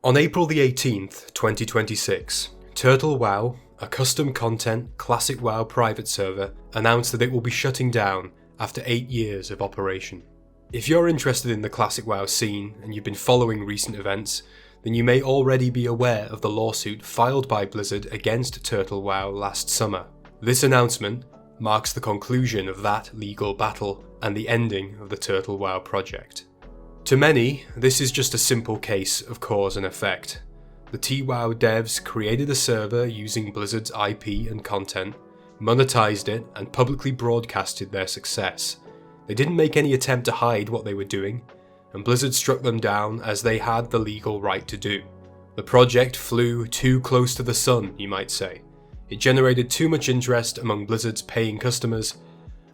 On April the 18th, 2026, Turtle WoW, a custom content Classic WoW private server, announced that it will be shutting down after 8 years of operation. If you're interested in the Classic WoW scene and you've been following recent events, then you may already be aware of the lawsuit filed by Blizzard against Turtle WoW last summer. This announcement marks the conclusion of that legal battle and the ending of the Turtle WoW project. To many, this is just a simple case of cause and effect. The TWoW devs created a server using Blizzard's IP and content, monetized it, and publicly broadcasted their success. They didn't make any attempt to hide what they were doing, and Blizzard struck them down as they had the legal right to do. The project flew too close to the sun, you might say. It generated too much interest among Blizzard's paying customers,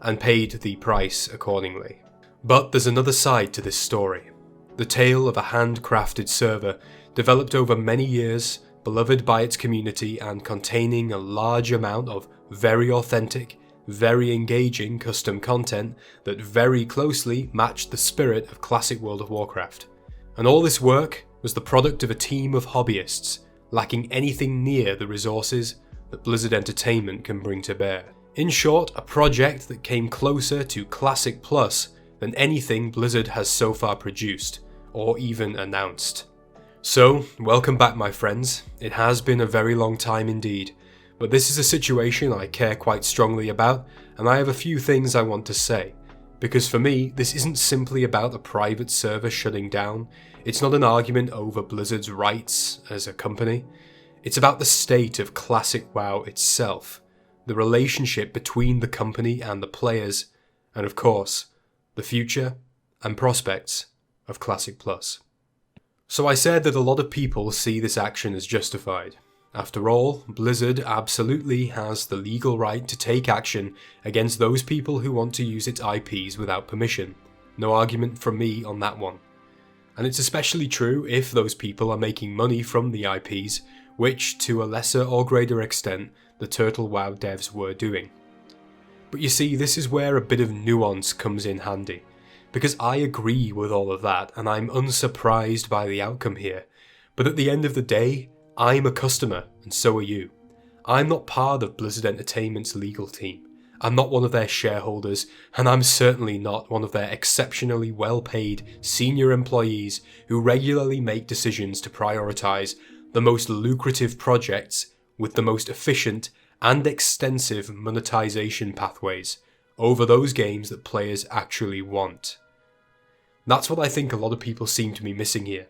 and paid the price accordingly. But there's another side to this story. The tale of a handcrafted server developed over many years, beloved by its community and containing a large amount of very authentic, very engaging custom content that very closely matched the spirit of classic World of Warcraft. And all this work was the product of a team of hobbyists, lacking anything near the resources that Blizzard Entertainment can bring to bear. In short, a project that came closer to Classic Plus than anything Blizzard has so far produced, or even announced. So, welcome back my friends. It has been a very long time indeed, but this is a situation I care quite strongly about, and I have a few things I want to say. Because for me, this isn't simply about a private server shutting down, it's not an argument over Blizzard's rights as a company, it's about the state of Classic WoW itself, the relationship between the company and the players, and of course, the future and prospects of Classic Plus. So I said that a lot of people see this action as justified. After all, Blizzard absolutely has the legal right to take action against those people who want to use its IPs without permission. No argument from me on that one. And it's especially true if those people are making money from the IPs, which to a lesser or greater extent the Turtle WoW devs were doing. But you see, this is where a bit of nuance comes in handy, because I agree with all of that and I'm unsurprised by the outcome here, but at the end of the day, I'm a customer and so are you. I'm not part of Blizzard Entertainment's legal team, I'm not one of their shareholders, and I'm certainly not one of their exceptionally well-paid senior employees who regularly make decisions to prioritise the most lucrative projects with the most efficient and extensive monetization pathways over those games that players actually want. That's what I think a lot of people seem to be missing here.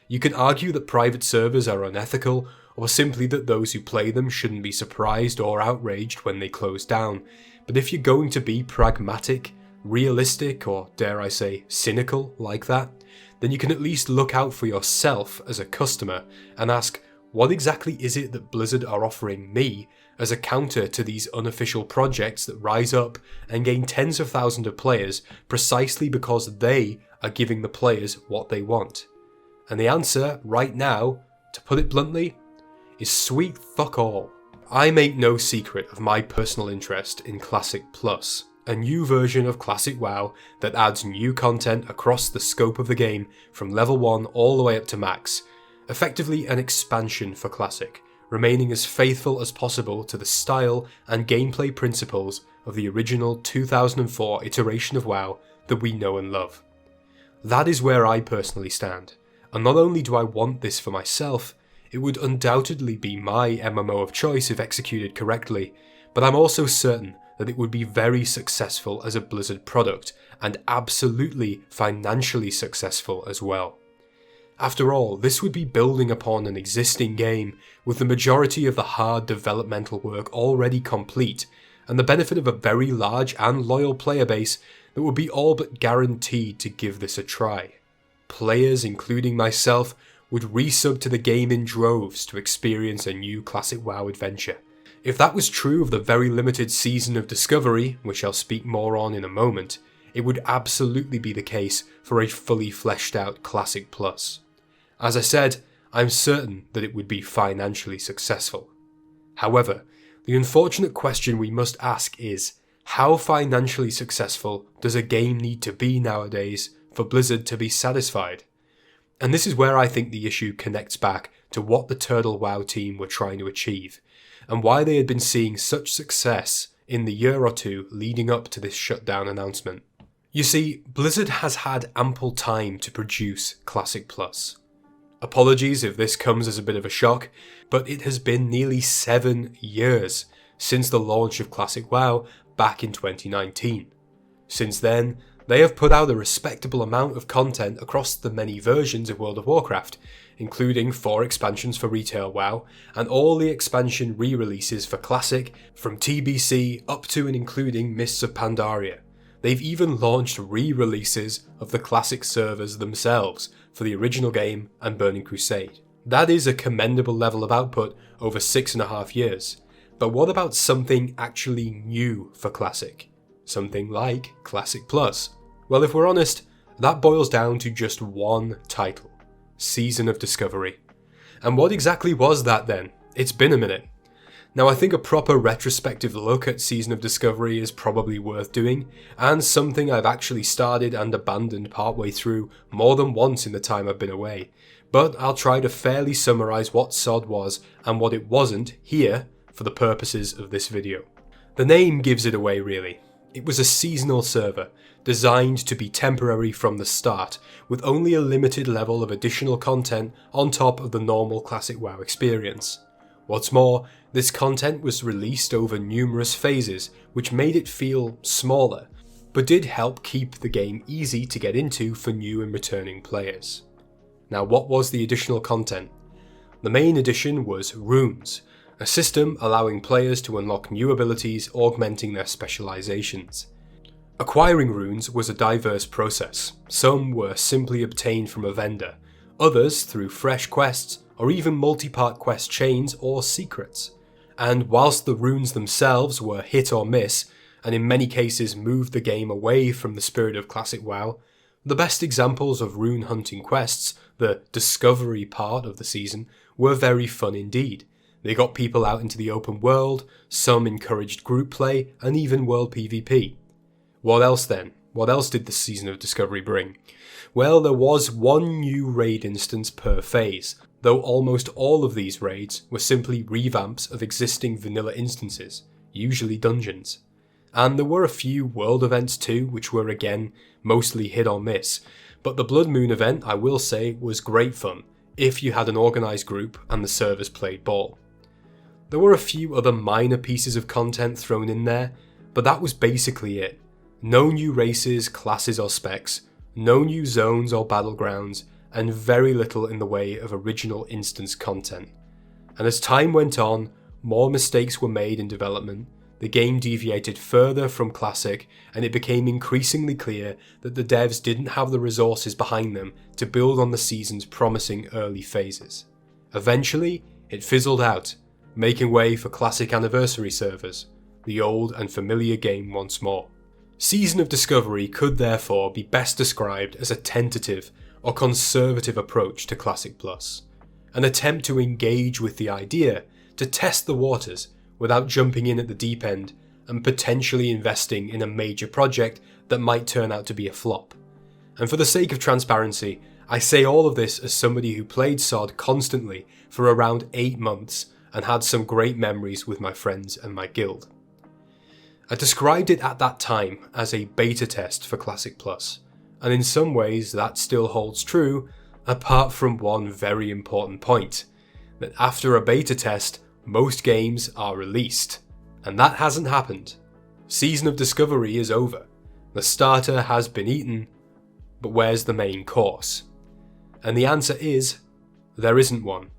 You can argue that private servers are unethical, or simply that those who play them shouldn't be surprised or outraged when they close down, but if you're going to be pragmatic, realistic, or dare I say cynical like that, then you can at least look out for yourself as a customer and ask, what exactly is it that Blizzard are offering me as a counter to these unofficial projects that rise up and gain tens of thousands of players precisely because they are giving the players what they want? And the answer, right now, to put it bluntly, is sweet fuck all. I make no secret of my personal interest in Classic Plus, a new version of Classic WoW that adds new content across the scope of the game from level 1 all the way up to max, effectively an expansion for Classic, remaining as faithful as possible to the style and gameplay principles of the original 2004 iteration of WoW that we know and love. That is where I personally stand, and not only do I want this for myself, it would undoubtedly be my MMO of choice if executed correctly, but I'm also certain that it would be very successful as a Blizzard product, and absolutely financially successful as well. After all, this would be building upon an existing game with the majority of the hard developmental work already complete, and the benefit of a very large and loyal player base that would be all but guaranteed to give this a try. Players, including myself, would resub to the game in droves to experience a new Classic WoW adventure. If that was true of the very limited season of Discovery, which I'll speak more on in a moment, it would absolutely be the case for a fully fleshed out Classic Plus. As I said, I'm certain that it would be financially successful. However, the unfortunate question we must ask is, how financially successful does a game need to be nowadays for Blizzard to be satisfied? And this is where I think the issue connects back to what the Turtle WoW team were trying to achieve, and why they had been seeing such success in the year or two leading up to this shutdown announcement. You see, Blizzard has had ample time to produce Classic Plus. Apologies if this comes as a bit of a shock, but it has been nearly 7 years since the launch of Classic WoW back in 2019. Since then, they have put out a respectable amount of content across the many versions of World of Warcraft, including 4 expansions for Retail WoW, and all the expansion re-releases for Classic from TBC up to and including Mists of Pandaria. They've even launched re-releases of the Classic servers themselves for the original game and Burning Crusade. That is a commendable level of output over 6.5 years. But what about something actually new for Classic? Something like Classic Plus? Well, if we're honest, that boils down to just one title: Season of Discovery. And what exactly was that then? It's been a minute. Now, I think a proper retrospective look at Season of Discovery is probably worth doing, and something I've actually started and abandoned partway through more than once in the time I've been away. But I'll try to fairly summarise what SOD was and what it wasn't here for the purposes of this video. The name gives it away really. It was a seasonal server, designed to be temporary from the start, with only a limited level of additional content on top of the normal Classic WoW experience. What's more, this content was released over numerous phases, which made it feel smaller, but did help keep the game easy to get into for new and returning players. Now, what was the additional content? The main addition was Runes, a system allowing players to unlock new abilities augmenting their specializations. Acquiring runes was a diverse process. Some were simply obtained from a vendor, others through fresh quests or even multi-part quest chains or secrets. And whilst the runes themselves were hit or miss, and in many cases moved the game away from the spirit of Classic WoW, the best examples of rune hunting quests, the discovery part of the season, were very fun indeed. They got people out into the open world, some encouraged group play, and even world PvP. What else then? What else did the Season of Discovery bring? Well, there was one new raid instance per phase, though almost all of these raids were simply revamps of existing vanilla instances, usually dungeons. And there were a few world events too, which were again mostly hit or miss, but the Blood Moon event, I will say, was great fun, if you had an organised group and the servers played ball. There were a few other minor pieces of content thrown in there, but that was basically it. No new races, classes or specs, no new zones or battlegrounds, and very little in the way of original instance content. And as time went on, more mistakes were made in development, the game deviated further from Classic, and it became increasingly clear that the devs didn't have the resources behind them to build on the season's promising early phases. Eventually, it fizzled out, making way for Classic Anniversary servers, the old and familiar game once more. Season of Discovery could therefore be best described as a tentative or conservative approach to Classic Plus, an attempt to engage with the idea, to test the waters without jumping in at the deep end and potentially investing in a major project that might turn out to be a flop. And for the sake of transparency, I say all of this as somebody who played SOD constantly for around 8 months and had some great memories with my friends and my guild. I described it at that time as a beta test for Classic Plus, and in some ways that still holds true, apart from one very important point, that after a beta test, most games are released, and that hasn't happened. Season of Discovery is over, the starter has been eaten, but where's the main course? And the answer is, there isn't one.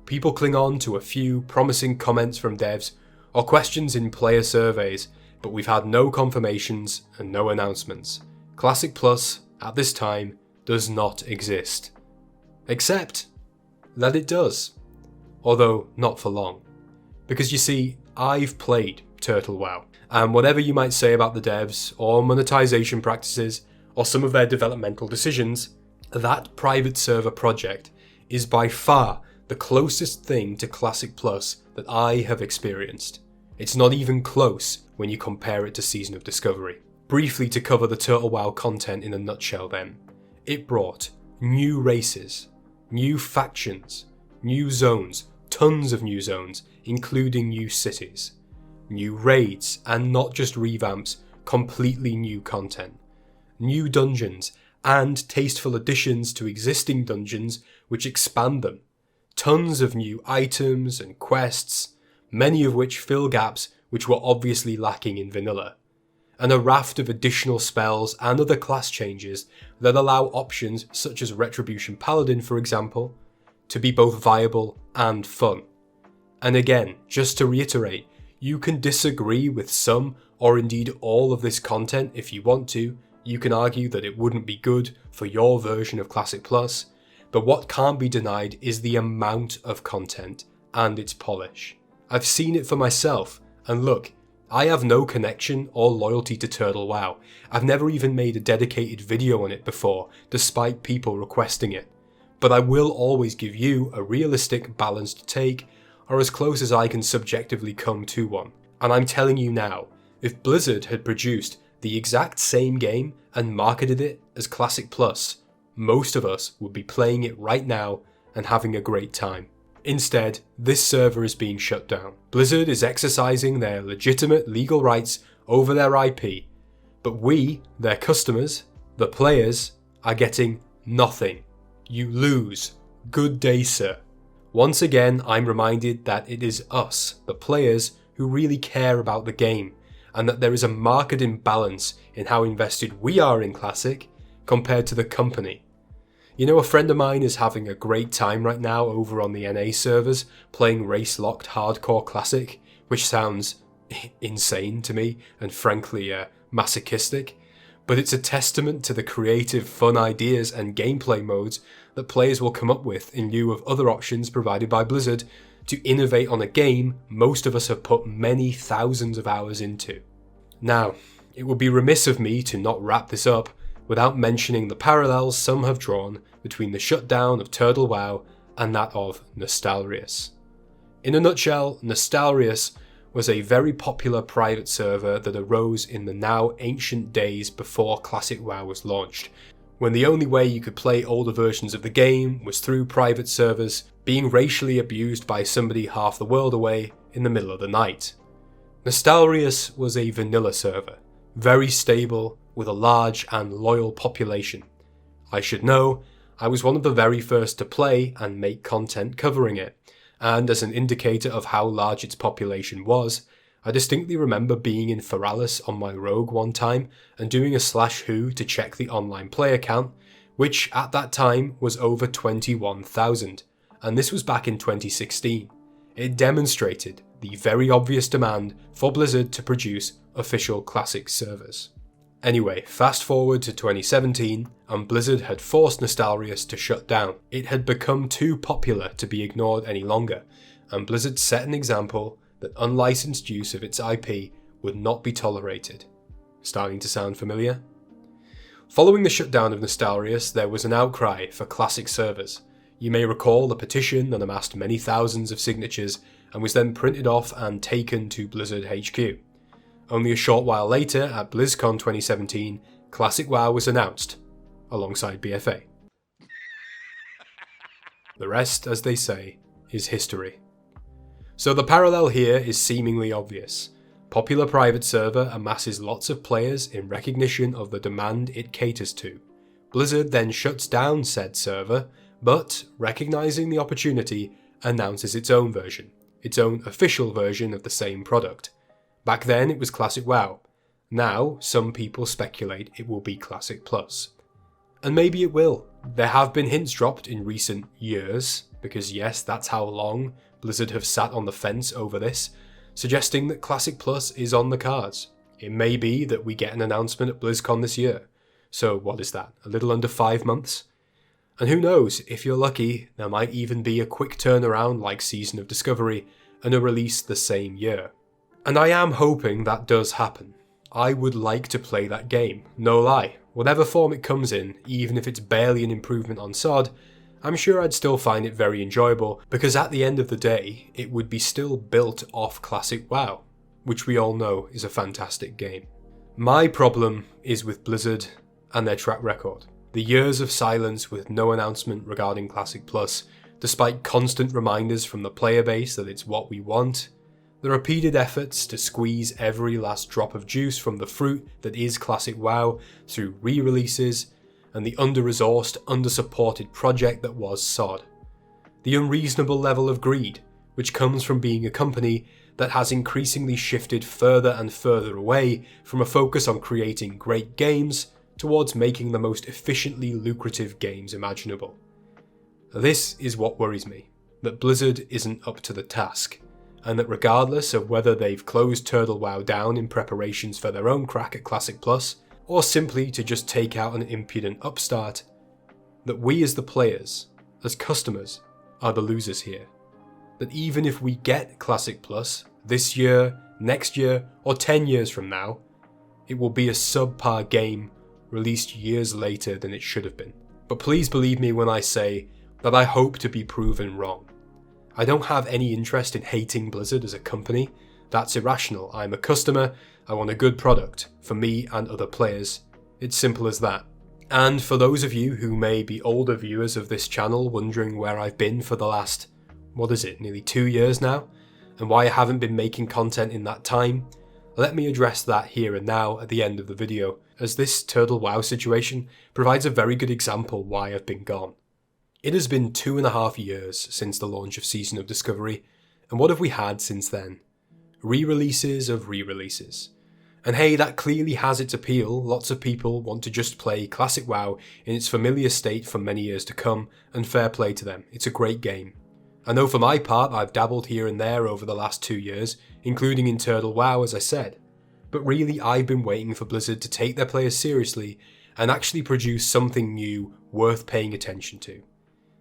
People cling on to a few promising comments from devs or questions in player surveys, but we've had no confirmations and no announcements. Classic Plus, at this time, does not exist. Except that it does. Although not for long. Because you see, I've played Turtle WoW, and whatever you might say about the devs, or monetization practices, or some of their developmental decisions, that private server project is by far the closest thing to Classic Plus that I have experienced. It's not even close when you compare it to Season of Discovery. Briefly to cover the Turtle WoW content in a nutshell then. It brought new races, new factions, new zones, tons of new zones, including new cities, new raids, and not just revamps, completely new content, new dungeons, and tasteful additions to existing dungeons which expand them, tons of new items and quests, many of which fill gaps which were obviously lacking in vanilla, and a raft of additional spells and other class changes that allow options such as Retribution Paladin, for example, to be both viable and fun. And again, just to reiterate, you can disagree with some or indeed all of this content if you want to. You can argue that it wouldn't be good for your version of Classic Plus, but what can't be denied is the amount of content and its polish. I've seen it for myself, and look, I have no connection or loyalty to Turtle WoW. I've never even made a dedicated video on it before, despite people requesting it. But I will always give you a realistic, balanced take, or as close as I can subjectively come to one. And I'm telling you now, if Blizzard had produced the exact same game and marketed it as Classic Plus, most of us would be playing it right now and having a great time. Instead, this server is being shut down. Blizzard is exercising their legitimate legal rights over their IP, but we, their customers, the players, are getting nothing. You lose. Good day, sir. Once again, I'm reminded that it is us, the players, who really care about the game, and that there is a marked imbalance in how invested we are in Classic compared to the company. You know, a friend of mine is having a great time right now over on the NA servers playing race-locked hardcore Classic, which sounds insane to me and frankly masochistic, but it's a testament to the creative, fun ideas and gameplay modes that players will come up with in lieu of other options provided by Blizzard to innovate on a game most of us have put many thousands of hours into. Now, it would be remiss of me to not wrap this up without mentioning the parallels some have drawn between the shutdown of Turtle WoW and that of Nostalrius. In a nutshell, Nostalrius was a very popular private server that arose in the now ancient days before Classic WoW was launched, when the only way you could play older versions of the game was through private servers being racially abused by somebody half the world away in the middle of the night. Nostalrius was a vanilla server, very stable, with a large and loyal population. I should know, I was one of the very first to play and make content covering it, and as an indicator of how large its population was, I distinctly remember being in Feralis on my rogue one time and doing a /who to check the online player count, which at that time was over 21,000, and this was back in 2016. It demonstrated the very obvious demand for Blizzard to produce official Classic servers. Anyway, fast forward to 2017, and Blizzard had forced Nostalrius to shut down. It had become too popular to be ignored any longer, and Blizzard set an example that unlicensed use of its IP would not be tolerated. Starting to sound familiar? Following the shutdown of Nostalrius, there was an outcry for Classic servers. You may recall the petition that amassed many thousands of signatures and was then printed off and taken to Blizzard HQ. Only a short while later, at BlizzCon 2017, Classic WoW was announced, alongside BFA. The rest, as they say, is history. So the parallel here is seemingly obvious. Popular private server amasses lots of players in recognition of the demand it caters to. Blizzard then shuts down said server, but, recognizing the opportunity, announces its own version, its own official version of the same product. Back then it was Classic WoW. Now, some people speculate it will be Classic Plus. And maybe it will. There have been hints dropped in recent years, because yes, that's how long Blizzard have sat on the fence over this, suggesting that Classic Plus is on the cards. It may be that we get an announcement at BlizzCon this year. So what is that, a little under 5 months? And who knows, if you're lucky, there might even be a quick turnaround like Season of Discovery and a release the same year. And I am hoping that does happen. I would like to play that game, no lie. Whatever form it comes in, even if it's barely an improvement on SOD, I'm sure I'd still find it very enjoyable, because at the end of the day, it would be still built off Classic WoW, which we all know is a fantastic game. My problem is with Blizzard and their track record. The years of silence with no announcement regarding Classic Plus, despite constant reminders from the player base that it's what we want, the repeated efforts to squeeze every last drop of juice from the fruit that is Classic WoW through re-releases, and the under-resourced, under-supported project that was SOD. The unreasonable level of greed, which comes from being a company that has increasingly shifted further and further away from a focus on creating great games towards making the most efficiently lucrative games imaginable. This is what worries me, that Blizzard isn't up to the task, and that regardless of whether they've closed Turtle WoW down in preparations for their own crack at Classic Plus, or simply to just take out an impudent upstart, that we as the players, as customers, are the losers here. That even if we get Classic Plus this year, next year, or 10 years from now, it will be a subpar game released years later than it should have been. But please believe me when I say that I hope to be proven wrong. I don't have any interest in hating Blizzard as a company. That's irrational. I'm a customer, I want a good product, for me and other players. It's simple as that. And for those of you who may be older viewers of this channel wondering where I've been for the last, nearly 2 years now, and why I haven't been making content in that time, let me address that here and now at the end of the video, as this Turtle WoW situation provides a very good example why I've been gone. It has been 2.5 years since the launch of Season of Discovery, and what have we had since then? Re-releases of re-releases. And hey, that clearly has its appeal. Lots of people want to just play Classic WoW in its familiar state for many years to come, and fair play to them, it's a great game. I know for my part I've dabbled here and there over the last 2 years, including in Turtle WoW as I said, but really I've been waiting for Blizzard to take their players seriously and actually produce something new worth paying attention to.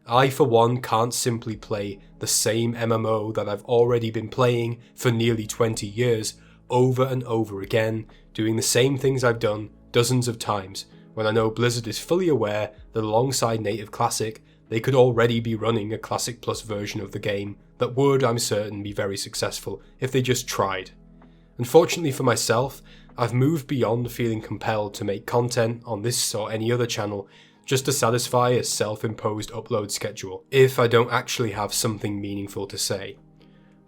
I for one can't simply play the same MMO that I've already been playing for nearly 20 years over and over again, doing the same things I've done dozens of times, when I know Blizzard is fully aware that alongside Native Classic, they could already be running a Classic Plus version of the game that would, I'm certain, be very successful if they just tried. Unfortunately for myself, I've moved beyond feeling compelled to make content on this or any other channel just to satisfy a self-imposed upload schedule, if I don't actually have something meaningful to say.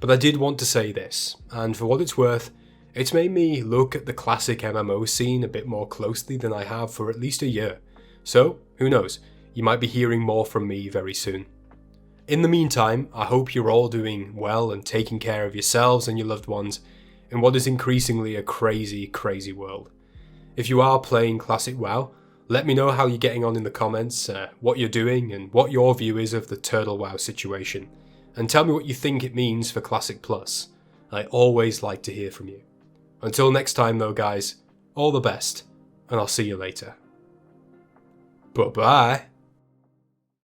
But I did want to say this, and for what it's worth, it's made me look at the classic MMO scene a bit more closely than I have for at least a year. So, who knows, you might be hearing more from me very soon. In the meantime, I hope you're all doing well and taking care of yourselves and your loved ones in what is increasingly a crazy, crazy world. If you are playing Classic WoW, let me know how you're getting on in the comments, what you're doing and what your view is of the Turtle WoW situation. And tell me what you think it means for Classic Plus. I always like to hear from you. Until next time though guys, all the best, and I'll see you later. Bye-bye.